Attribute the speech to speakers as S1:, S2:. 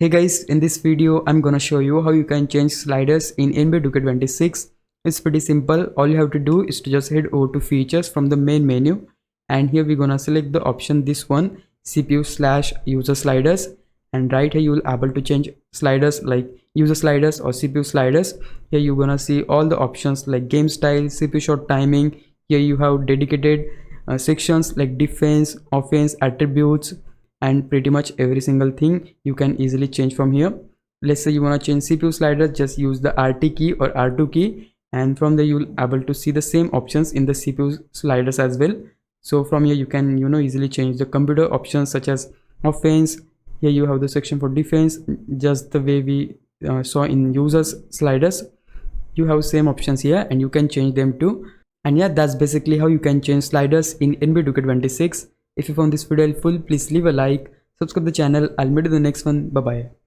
S1: Hey guys, in this video I'm gonna show you how you can change sliders in NBA 2K26. It's pretty simple. All you have to do is to just head over to features from the main menu, and here we're gonna select the option, this one, CPU/user sliders, and right here you will able to change sliders like user sliders or CPU sliders. Here you're gonna see all the options like game style, CPU shot timing. Here you have dedicated sections like defense, offense, attributes, and pretty much every single thing you can easily change from here. Let's say you want to change CPU slider, just use the RT key or R2 key, and from there you'll able to see the same options in the CPU sliders as well. So from here you can easily change the computer options such as offense. Here you have the section for defense, just the way we saw in users sliders. You have same options here and you can change them too. And yeah, that's basically how you can change sliders in NBA 2K26. If you found this video helpful, please leave a like, subscribe the channel. I'll meet you in the next one. Bye bye.